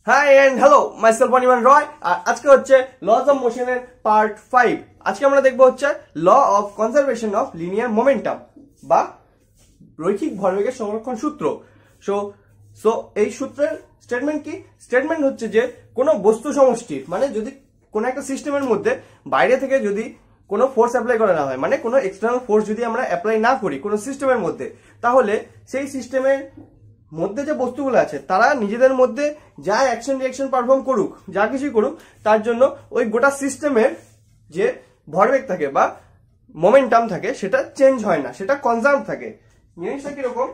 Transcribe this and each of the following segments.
High end hello, myself অনিমান রয়। আর আজকে হচ্ছে lodge of মোশনের part 5। আজকে আমরা দেখবো হচ্ছে law of conservation of linear momentum বা রৈখিক ভরবেগের সংরক্ষণ সূত্র। সো সো এই সূত্রের স্টেটমেন্ট কি? স্টেটমেন্ট হচ্ছে যে কোনো বস্তু সমষ্টির মানে যদি কোনো একটা সিস্টেমের মধ্যে বাইরে থেকে যদি কোনো ফোর্স অ্যাপ্লাই করা না হয়, মানে কোনো এক্সটার্নাল ফোর্স যদি আমরা অ্যাপ্লাই না করি কোনো সিস্টেমের মধ্যে, তাহলে সেই সিস্টেমের মধ্যে যে বস্তুগুলো আছে তারা নিজেদের মধ্যে যা অ্যাকশন রিঅ্যাকশন পারফর্ম করুক, যা কিছুই করুক, তার জন্য ওই গোটা সিস্টেমের যে ভরবেগ থাকে বা মোমেন্টাম থাকে সেটা চেঞ্জ হয় না, সেটা কনজার্ভ থাকে। জিনিসটা কিরকম?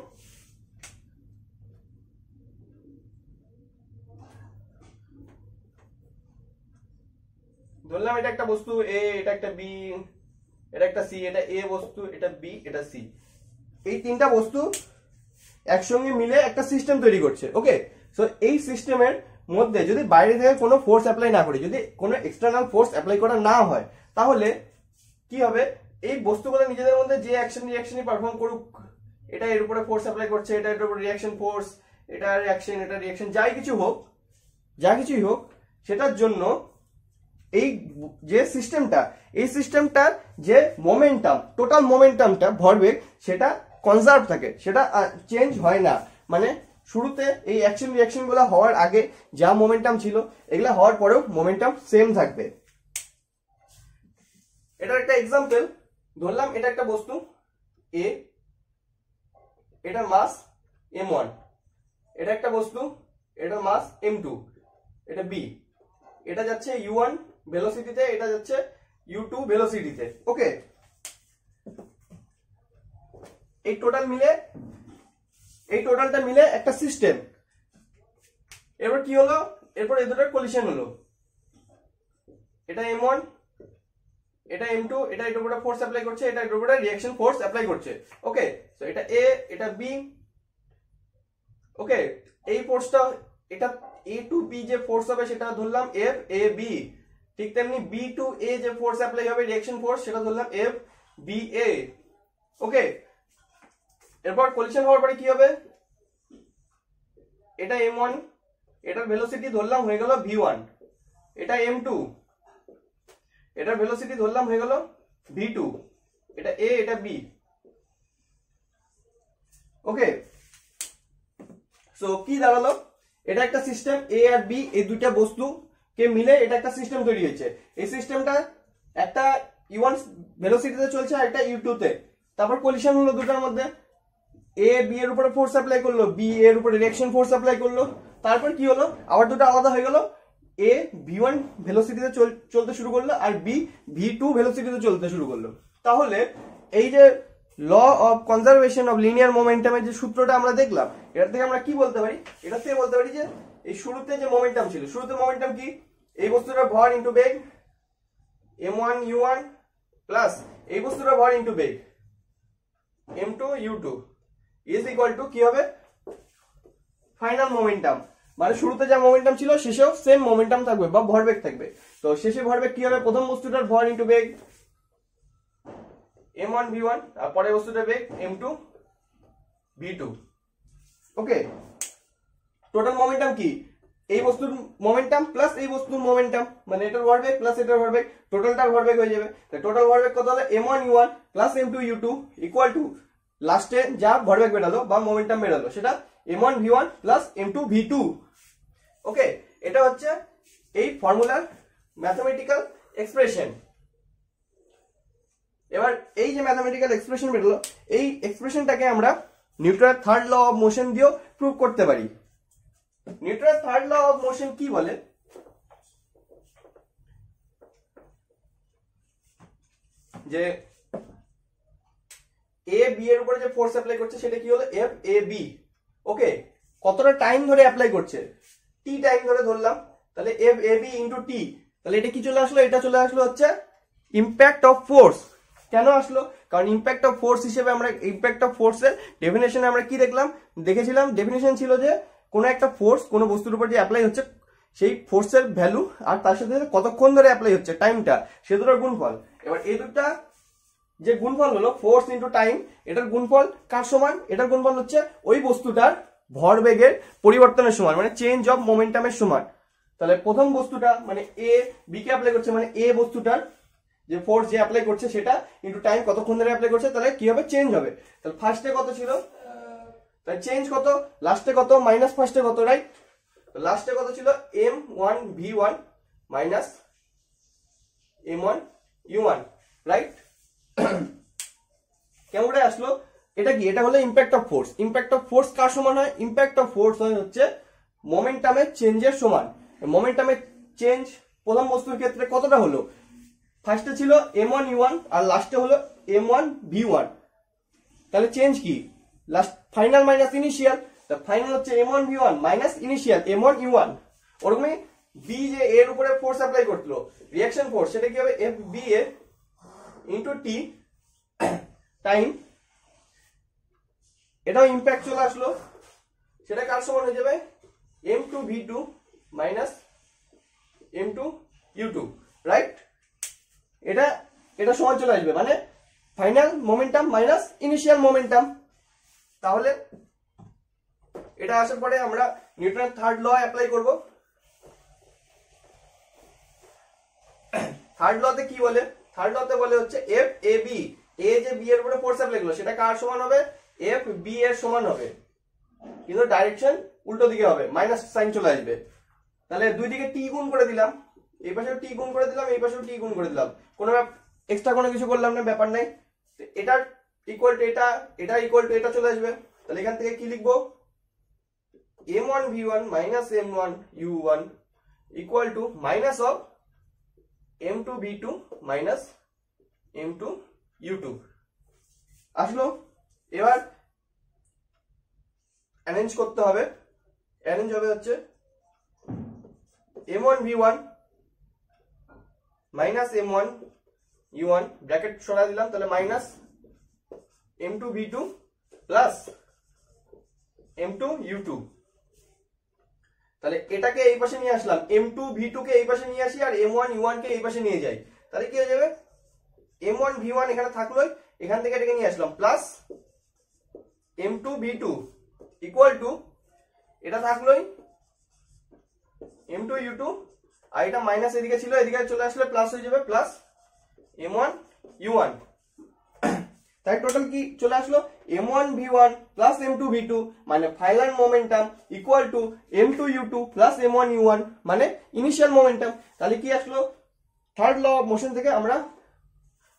ধরলাম এটা একটা বস্তু এ, এটা একটা বি, এটা একটা সি, এটা এ বস্তু, এটা বি, এটা সি। এই তিনটা বস্তু একসঙ্গে মিলে একটা সিস্টেম তৈরি করছে। ওকে, সো এই সিস্টেমের মধ্যে যদি বাইরে থেকে কোনো ফোর্স অ্যাপ্লাই না করি, যদি কোনো এক্সটার্নাল ফোর্স অ্যাপ্লাই করা না হয়, তাহলে কি হবে? এই বস্তুগুলো নিজেদের মধ্যে যে অ্যাকশন রিঅ্যাকশনই পারফর্ম করুক, এটা এর উপরে ফোর্স অ্যাপ্লাই করছে, এটা এর উপরে রিঅ্যাকশন ফোর্স, এটা রিঅ্যাকশন, এটা রিঅ্যাকশন, যাই কিছুই হোক, সেটার জন্য এই যে সিস্টেমটা, এই সিস্টেমটার যে মোমেন্টাম, টোটাল মোমেন্টামটা, ভরবেগ, সেটা কনজার্ভ থাকে, সেটা চেঞ্জ হয় না। মানে শুরুতে এই অ্যাকশন রিঅ্যাকশন গুলো হওয়ার আগে যা মোমেন্টাম ছিল, এগুলা হওয়ার পরেও মোমেন্টাম সেম থাকবে। এটার একটা এক্সাম্পল ধরলাম, এটা একটা বস্তু এ, এটার মাস m1, এটা একটা বস্তু, এটার মাস m2, এটা বি, এটা যাচ্ছে u1 ভেলোসিটিতে, এটা যাচ্ছে u2 ভেলোসিটিতে। ওকে, এই টোটালটা মিলে একটা সিস্টেম। এরপর কি হলো? এরপর এই দুটোর কলিশন হলো, এটা m1, এটা m2, এটা এর উপরে ফোর্স অ্যাপ্লাই করছে, এটা এর উপরে রিঅ্যাকশন ফোর্স অ্যাপ্লাই করছে। ওকে, সো এটা a, এটা b। ওকে, এই ফোর্সটা, এটা a টু b যে ফোর্স হবে সেটা ধরলাম f a b। ঠিক তেমনি b টু a যে ফোর্স অ্যাপ্লাই হবে রিঅ্যাকশন ফোর্স, সেটা ধরলাম f b a। ওকে, এরপর কলিশন হওয়ার পরে কি হবে? এটা m1, এটার ভেলোসিটি ধরলাম হয়ে গেল v1, এটা m2, এটার ভেলোসিটি ধরলাম হয়ে গেল v2, এটা a, এটা b। ওকে, সো কি দাঁড়ালো? এটা একটা সিস্টেম, এ আর বি, এই দুইটা বস্তু কে মিলে এটা একটা সিস্টেম তৈরি হয়েছে। এই সিস্টেমটা একটা u1 ভেলোসিটিতে চলছে আর একটা u2 তে। তারপর কলিশন হলো দুটার মধ্যে, এ বি এর উপরে ফোর্স অ্যাপ্লাই করলো, বি এর উপরে রিঅ্যাকশন ফোর্স অ্যাপ্লাই করলো। তারপর কি হলো? আবার দুটো আলাদা হয়ে গেল, এ v1 ভেলোসিটিতে চলতে শুরু করলো আর বি v2 ভেলোসিটিতে চলতে শুরু করলো। তাহলে এই যে law of conservation of linear মোমেন্টামের যে সূত্রটা আমরা দেখলাম, এটা থেকে আমরা কি বলতে পারি? এটা থেকে বলতে পারি যে এই শুরুতে যে মোমেন্টাম ছিল, শুরুতে মোমেন্টাম কি? এই বস্তুটার ভর ইনটু বেগ m1 u1 প্লাস এই বস্তুটার ভর into beg m2 u2 is equal to কি হবে? Final momentum. মানে শুরুতে যা মোমেন্টাম ছিল শেষেও সেম মোমেন্টাম থাকবে বা ভরবেগ থাকবে। তো শেষে ভরবেগ কি হবে? প্রথম বস্তুটার ভর ইনটু বেগ m1 v1 আর পরের বস্তুটার বেগ m2 v2। ওকে, টোটাল মোমেন্টাম কি? এই বস্তুর মোমেন্টাম প্লাস এই বস্তুর মোমেন্টাম, মানে এটার ভরবেগ প্লাস এটার ভরবেগ, টোটালটার ভরবেগ হয়ে যাবে। তো টোটাল ভরবেগ কত হলো? m1 u1 plus m2 u2 equal to লাস্টে যা ভরবেগ বেরালো বা মোমেন্টাম বেরালো সেটা m1 v1 plus m2 v2। ওকে, এটা হচ্ছে এই ফর্মুলার ম্যাথমেটিক্যাল এক্সপ্রেশন। এবার এই যে ম্যাথমেটিক্যাল এক্সপ্রেশন বেরোলো, এই এক্সপ্রেশনটাকে আমরা নিউটনের থার্ড ল অফ মোশন দিয়েও প্রুভ করতে পারি। নিউটনের থার্ড ল অফ মোশন কি বলে? যে এ বি এর উপরে যে ফোর্স অ্যাপ্লাই করছে সেটা কি হলো? F A B. ওকে, কতটা টাইম ধরে অ্যাপ্লাই করছে? টি টাইম ধরে ধরলাম, তাহলে F A B into T. তাহলে এটা কি চলে আসলো? এটা চলে আসলো হচ্ছে ইম্প্যাক্ট অফ ফোর্স। কেন আসলো? কারণ ইম্প্যাক্ট অফ ফোর্স হিসেবে আমরা ইম্প্যাক্ট অফ ফোর্সের ডেফিনেশনে আমরা কি দেখেছিলাম? ডেফিনেশন ছিল যে কোনো একটা ফোর্স কোনো বস্তুর উপর যে অ্যাপ্লাই হচ্ছে সেই ফোর্সের ভ্যালু আর তার সাথে কতক্ষণ ধরে অ্যাপ্লাই হচ্ছে টাইমটা, সে দুটোর গুণফল। এবার এই দুটা যে গুণফল হলো ফোর্স ইন্টু টাইম, এটার গুণফল কার সমান? এটার গুণফল হচ্ছে ওই বস্তুটার ভরবেগের পরিবর্তনের সমান, মানে চেঞ্জ অফ মোমেন্টামের সমান। তাহলে প্রথম বস্তুটা মানে এ বি কে অ্যাপ্লাই করছে, মানে এ বস্তুটার যে ফোর্স যে অ্যাপ্লাই করছে সেটা ইনটু টাইম কতক্ষণ ধরে অ্যাপ্লাই করছে, তাহলে কি হবে চেঞ্জ হবে। তাহলে ফার্স্টে কত ছিল, তাহলে চেঞ্জ কত, লাস্টে কত মাইনাস ফার্স্টে কত, রাইট? লাস্টে কত ছিল m1v1 মাইনাস m1u1, রাইট? কেমন করে আসলো? এটা কি, এটা হলো impact of force. Impact of force কার সমান হয়? ইম্প্যাক্ট অফ ফোর্স হয় হচ্ছে মোমেন্টামের চেঞ্জের সমান। মোমেন্টামের চেঞ্জ প্রথম বস্তুর ক্ষেত্রে কতটা হলো, ফার্স্টে ছিল m1u1 আর লাস্টে হলো m1v1। তাহলে চেঞ্জ কি, লাস্ট ফাইনাল মাইনাস ইনিশিয়াল। তা ফাইনাল হচ্ছে m1v1 মাইনাস ইনিশিয়াল m1u1। ওরকমই বি যে এর উপরে ফোর্স অ্যাপ্লাই করলো রিঅ্যাকশন ফোর্স, সেটা কি হবে FBA ইনটু টি টাইম, এটাও ইম্প্যাক্ট চলে আসলো, সেটা কার সমান হয়ে যাবে m2v2 মাইনাস m2u2, রাইট? এটা এটা সমান চলে আসবে, মানে final momentum minus initial momentum. তাহলে এটা আসার পরে আমরা নিউটনের থার্ড ল অ্যাপ্লাই করব। থার্ড লতে কি বলে, থার্ড লতে বলে হচ্ছে এফ এ বি, এ যে বি এর উপরে ফোর্স অ্যাপ্লাই করলো সেটা কার সমান হবে, এফ বি এর সমান হবে, কিন্তু ডাইরেকশন উল্টো দিকে হবে, মাইনাস সাইন চলে আসবে। তাহলে দুই দিকে টি গুণ করে দিলাম, এই পাশেও টি গুণ করে দিলাম, এই পাশেও টি গুণ করে দিলাম, কোনো এক্সট্রা কোনো কিছু করলাম না, ব্যাপার নাই। এটা ইকুয়াল টু এটা, এটা ইকুয়াল টু এটা চলে আসবে। তাহলে এখান থেকে কি লিখবো, m1v1 minus m1u1 equal to minus of m2v2 minus m2u2 আসলো। এবার অ্যারেঞ্জ করতে হবে, অ্যারেঞ্জ হবে হচ্ছে m1v1 মাইনাস m1u1 ব্র্যাকেট সরা দিলাম, তাহলে মাইনাস m2v2 প্লাস m2u2। তাহলে এটাকে এই পাশে নিয়ে আসলাম, m2v2 কে এই পাশে নিয়ে আসি আর m1u1 কে এই পাশে নিয়ে যাই, তাহলে কি হয়ে যাবে m1v1 এখানে থাকলোই, এখান থেকে এটাকে নিয়ে আসলাম প্লাস m2v2 ইকুয়াল টু এটা থাকলোই m2u2 আর এটা মাইনাস এদিকে ছিল, এদিকে চলে আসলে প্লাস হয়ে যাবে, প্লাস m1u1। তাই টোটাল কি চলে আসলো m1v1 প্লাস m2v2 মানে final momentum equal to m2u2 plus m1u1 মানে ইনিশিয়াল মোমেন্টাম। তাহলে কি আসলো, থার্ড ল অফ মোশন থেকে আমরা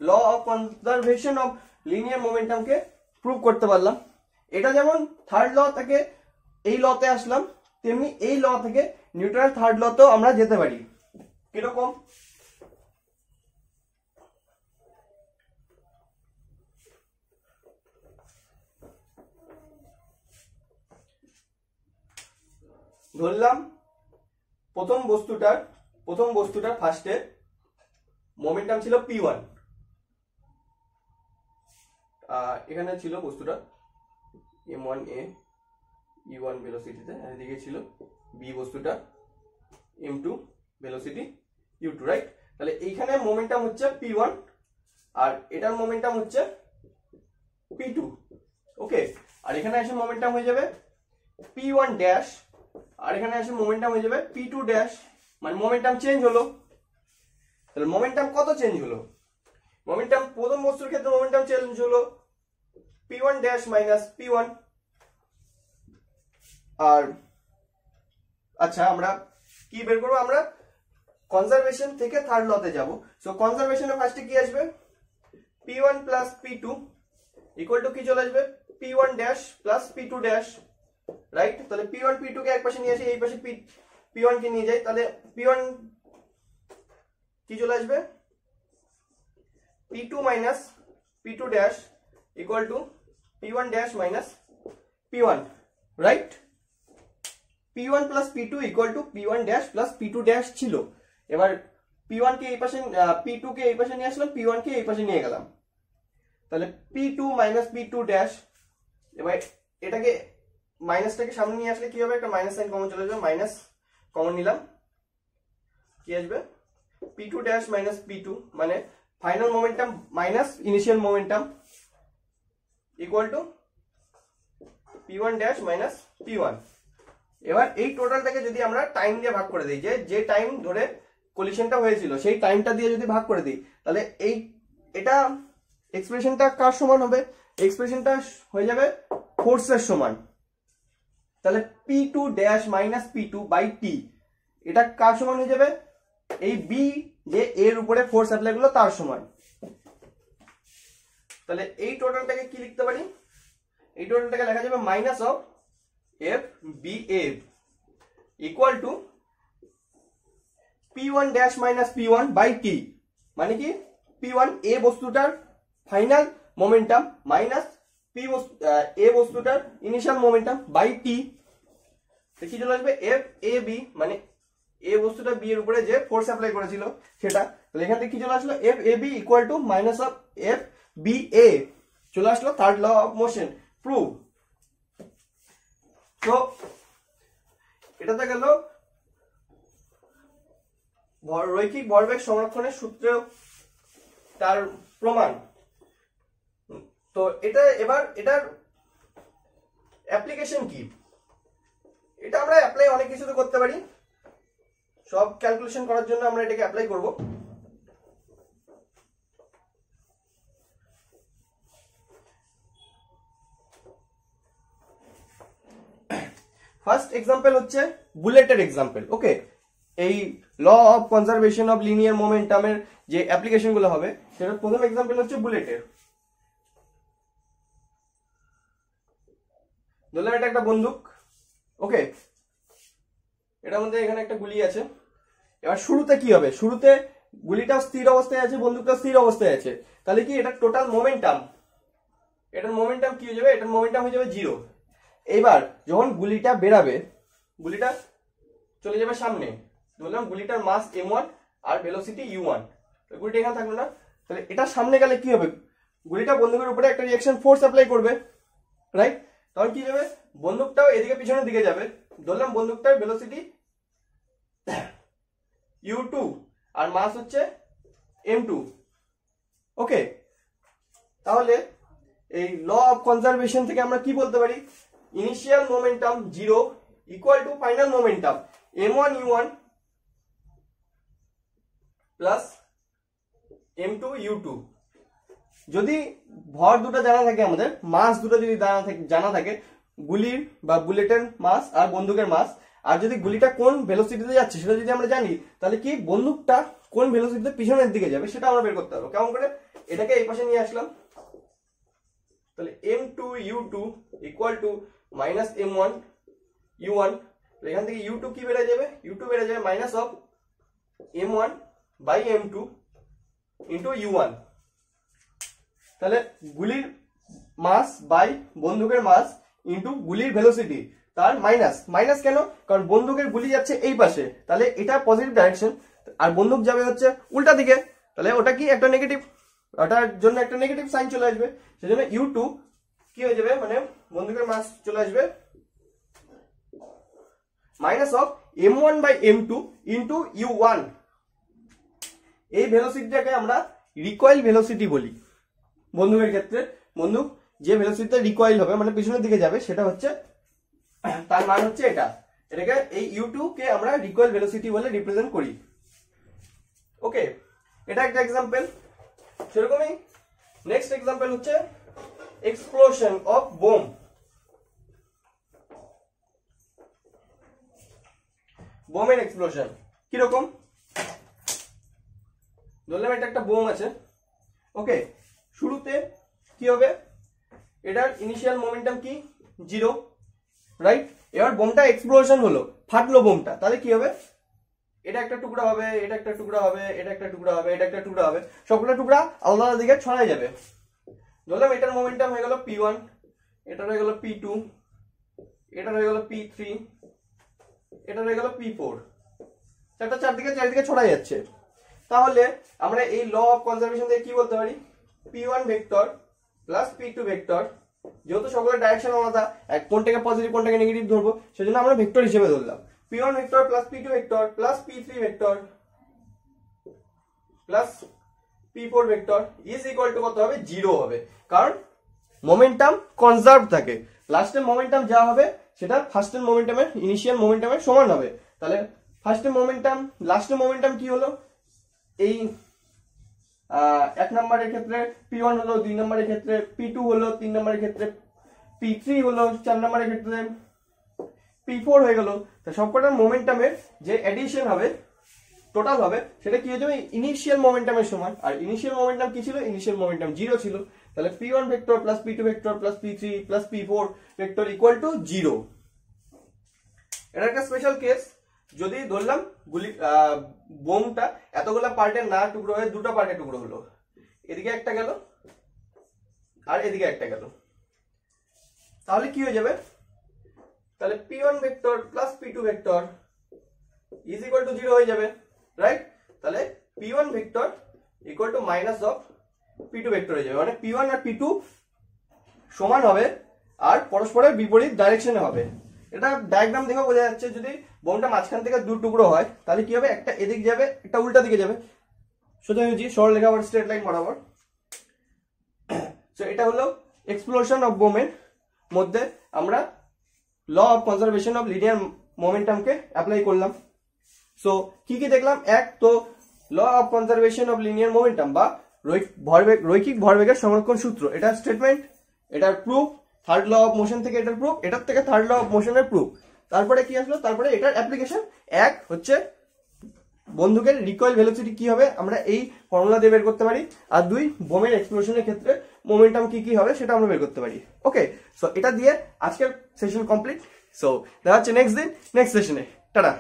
law of conservation of linear মোমেন্টামকে প্রুভ করতে পারলাম। এটা যেমন থার্ড ল থেকে এই লতে আসলাম, তেমনি এই ল থেকে নিউটনের থার্ড লতেও আমরা যেতে পারি। কিরকম, ধরলাম প্রথম বস্তুটার ফার্স্টে মোমেন্টাম ছিল p1, এখানে ছিল বস্তুটা m1a e1 ভেলোসিটিতে, এদিকে ছিল b বস্তুটা m2 ভেলোসিটি u2, রাইট? তাহলে এইখানে মোমেন্টাম হচ্ছে p1 আর এটার মোমেন্টাম হচ্ছে p2, ওকে? আর এখানে এসে মোমেন্টাম হয়ে যাবে p1 ড্যাশ আর এখানে এসে মোমেন্টাম হয়ে যাবে p2 ড্যাশ, মানে মোমেন্টাম চেঞ্জ হলো। তাহলে মোমেন্টাম কত চেঞ্জ হলো, মোমেন্টাম প্রথম বস্তুর ক্ষেত্রে মোমেন্টাম চেঞ্জ হলো p1 ড্যাশ মাইনাস p1। আর আচ্ছা আমরা কি বের করবো, আমরা কনজারভেশন থেকে থার্ড লতে যাব। সো কনজারভেশনে ফার্স্টে কি আসবে, p1 plus p2 equal to কি চলে আসবে p1 dash plus p2 dash, right? তাহলে p1 p2 কে এক পাশে নিয়ে আসি, এই পাশে p1 কে নিয়ে যাই, তাহলে p1 কি চলে আসবে p2 minus p2 dash equal to p1 dash minus p1, right? p1 plus p2 equal to p1 dash plus p2 dash ছিল। এবার p1 কে এই পাশে, p2 কে এই পাশে নিয়ে আসলাম, p1 কে এই পাশে নিয়ে গেলাম, তাহলে p2 মাইনাস p2 ড্যাশ। এবার এটাকে মাইনাসটাকে সামনে নিয়ে আসলে কি হবে, একটা মাইনাস সাইন কমন চলে যাবে, মাইনাস কমন নিলাম, কি আসবে p2 ড্যাশ মাইনাস p2 মানে final momentum minus initial momentum equal to p1 dash minus p1। এবার এই টোটালটাকে যদি আমরা টাইম দিয়ে ভাগ করে দিই, যে টাইম ধরে কলিশনটা হয়েছিল সেই টাইমটা দিয়ে যদি ভাগ করে দিই, তাহলে এটা এক্সপ্রেশনটা কার সমান হবে? এক্সপ্রেশনটা হয়ে যাবে ফোর্সের সমান। তাহলে p2 dash minus p2 by t এটা কার সমান হয়ে যাবে? এই b যে এর উপরে ফোর্স অ্যাপ্লাই করলো তার সমান। তাহলে এই টোটালটাকে কি লিখতে পারি? এই টোটালটাকে লেখা যাবে minus of F B F equal to p1 dash minus p1 by t, মানে কি p1 এ বস্তুটার ফাইনাল মোমেন্টাম মাইনাস এ বস্তুটার ইনিশিয়াল মোমেন্টাম বাই t। কি চলে আসবে? এফ এ বি, মানে এ বস্তুটা বি এর উপরে যে ফোর্স অ্যাপ্লাই করেছিল সেটা। তাহলে এখান থেকে কি চলে আসলো? F A B equal to minus of F B A চলে আসলো। Third law of motion prove. তো এটাতে গেল রৈখিক ভরবেগ সংরক্ষণের সূত্র, তার প্রমাণ। তো এবার এটার অ্যাপ্লিকেশন কি? এটা আমরা অ্যাপ্লাই অনেক কিছুতে করতে পারি। সব ক্যালকুলেশন করার জন্য আমরা এটাকে অ্যাপ্লাই করব। ফার্স্ট এক্সাম্পল হচ্ছে বুলেটের এক্সাম্পল। ওকে, এই law of conservation of linear মোমেন্টামের যে অ্যাপ্লিকেশন গুলো হবে সেটার প্রথম এক্সাম্পল হচ্ছে বুলেটের। ধরলাম এটা একটা বন্দুক। ওকে, এটার মধ্যে এখানে একটা গুলি আছে। এবার শুরুতে কি হবে? শুরুতে গুলিটা স্থির অবস্থায় আছে, বন্দুকটা স্থির অবস্থায় আছে। তাহলে কি এটা টোটাল মোমেন্টাম, এটার মোমেন্টাম কি হয়ে যাবে? এটার মোমেন্টাম হয়ে যাবে 0। এবার যখন গুলিটা বেরাবে, গুলিটা চলে যাবে সামনে। ধরলাম গুলিটার মাস m1 আর ভেলোসিটি u1, গুলিটা এখানে থাকলো না। তাহলে এটা সামনে গেলে কি হবে? গুলিটা বন্দুকের উপরে একটা রিঅ্যাকশন ফোর্স অ্যাপ্লাই করবে, রাইট? তখন কি যাবে? বন্দুকটাও এদিকে পিছনের দিকে যাবে। ধরলাম বন্দুকটার ভেলোসিটি u2 আর মাস হচ্ছে m2। ওকে, তাহলে এই ল অফ কনজারভেশন থেকে আমরা কি বলতে পারি? Initial momentum 0 equal to final momentum m1 u1 plus m2 u2। যদি ভর দুটো জানা থাকে, আমাদের মাস দুটো যদি জানা থাকে, গুলির বা বুলেটের মাস আর বন্দুকের মাস, আর যদি গুলিটা কোন ভেলোসিটিতে যাচ্ছে সেটা যদি আমরা জানি, তাহলে কি বন্দুকটা কোন ভেলোসিটিতে পিছনের দিকে যাবে সেটা আমরা বের করতে পারবো। কেমন করে? এটাকে এই পাশে নিয়ে আসলাম। তাহলে m2 u2 equal to minus m1 u1। এখান থেকে u2 কি বেড়ে যাবে? u2 বেড়ে যাবে minus of m1 by m2 into u1। তাহলে গুলির মাস বাই বন্দুকের মাস ইন্টু গুলির ভেলোসিটি, তার মাইনাস। মাইনাস কেন? কারণ বন্দুকের গুলি যাচ্ছে এই পাশে, তাহলে এটা পজিটিভ ডাইরেকশন, আর বন্দুক যাবে হচ্ছে উল্টা দিকে। তাহলে ওটা কি একটা নেগেটিভ, ওটার জন্য একটা নেগেটিভ সাইন চলে আসবে। সেজন্য u2 কি হয়ে যাবে? মানে বন্দুকের মাস চলে আসবে minus of m1 by m2 into u1। এই ভেলোসিটিটাকে আমরা রিকয়েল ভেলোসিটি বলি। বন্দুকের ক্ষেত্রে বন্দুক যে ভেলোসিটিতে রিকয়েল হবে, মানে পিছনের দিকে যাবে, সেটা হচ্ছে, তার মান হচ্ছে এটা। এটাকে এই u2 কে আমরা রিকয়েল ভেলোসিটি বলে রিপ্রেজেন্ট করি। ওকে, এটা একটা এক্সাম্পল। সেরকমই নেক্সট এক্সাম্পল হচ্ছে এক্সপ্লোশন অফ বোম। বোমের এক্সপ্লোশন কিরকম? ধরলাম এটা একটা বোম আছে। ওকে, শুরুতে কি হবে? এটার ইনিশিয়াল মোমেন্টাম কি? 0, রাইট? এবার বোমটা এক্সপ্লোশন হলো, ফাটলো বোমটা, তাহলে কি হবে? এটা একটা টুকরা হবে, এটা একটা টুকরা হবে, এটা একটা টুকরা হবে, এটা একটা টুকরা হবে, সবগুলো টুকরা আলাদা আলাদা দিকে ছড়ায় যাবে। ধরলাম এটার মোমেন্টাম হয়ে গেল p1, এটা হয়ে গেল p2, এটা হয়ে গেল p3, এটা হয়ে গেল p4। চারটা চারদিকে ছড়াই যাচ্ছে। তাহলে আমরা এই ল অফ কনজারভেশন থেকে কি বলতে পারি? p1 vector plus p2 vector, যেহেতু সকলের ডাইরেকশন আলাদা, কোনটাকে পজিটিভ কোনটাকে নেগেটিভ ধরবো, সেজন্য আমরা ভেক্টর হিসেবে ধরলাম। p1 vector plus p2 vector plus p3 vector plus p4 vector is equal to কত হবে? 0 হবে, কারণ মোমেন্টাম কনজার্ভ থাকে। লাস্টের মোমেন্টাম যা হবে সেটা ফার্স্টের মোমেন্টামের ইনিশিয়াল মোমেন্টামের সমান হবে। তাহলে ফার্স্টের মোমেন্টাম লাস্টের মোমেন্টাম কি হলো, এই 1 নম্বরের ক্ষেত্রে P1 হলো, 2 নম্বরের ক্ষেত্রে P2 হলো, 3 নম্বরের ক্ষেত্রে P3 হলো, 4 নম্বরের ক্ষেত্রে P4 হয়ে গেল। তো সবকটার মোমেন্টামের যে এডিশন হবে টোটাল হবে সেটা কি হয়ে যাবে ইনিশিয়াল মোমেন্টামের সমান। আর ইনিশিয়াল মোমেন্টাম কি ছিল, ইনিশিয়াল মোমেন্টাম 0 ছিল। তাহলে P1 vector plus P2 vector plus P3 plus P4 vector equal to 0। এটা একটা স্পেশাল কেস। যদি ধরলাম বোমটা এতগুলা পার্টে না টুকরো হয়ে দুটো পার্টে টুকরো হলো, এদিকে একটা গেল আর এদিকে একটা গেল, তাহলে কি হয়ে যাবে, তাহলে P1 vector plus P2 vector is equal to 0 হয়ে যাবে, রাইট। তাহলে P1 vector equal to minus of P2 vector হয়ে যাবে, মানে P1 আর P2 সমান হবে আর পরস্পরের বিপরীত ডাইরেকশনে হবে। এটা ডায়াগ্রাম দেখে বোঝা যাচ্ছে, যদি বোমটা মাঝখান থেকে দু টুকরো হয় তাহলে কি হবে, একটা এদিক যাবে একটা উল্টা দিকে যাবে, সোজাসুজি সরলরেখা বা স্ট্রেট লাইন বরাবর। সো এটা হলো এক্সপ্লোশন অফ বোমের মধ্যে আমরা law of conservation of linear মোমেন্টামকে অ্যাপ্লাই করলাম। সো কি কি দেখলাম, এক তো law of conservation of linear momentum বা রৈখিক ভরবেগের সংরক্ষণ সূত্র, এটা স্টেটমেন্ট, এটার proof, third law of motion থেকে এটার প্রুফ, এটার থেকে থার্ড ল অফ মোশনের প্রুফ। তারপরে কি আসলো, তারপরে এটার অ্যাপ্লিকেশন। এক হচ্ছে বন্দুকের রিকয়েল ভেলোসিটি কি হবে আমরা এই ফর্মুলা দিয়ে বের করতে পারি, আর দুই বোমের এক্সপ্লোশনের ক্ষেত্রে মোমেন্টাম কি কি হবে সেটা আমরা বের করতে পারি। ওকে, সো এটা দিয়ে আজকের সেশন কমপ্লিট। সো দেখা হচ্ছে নেক্সট দিন নেক্সট সেশনে। টাটা।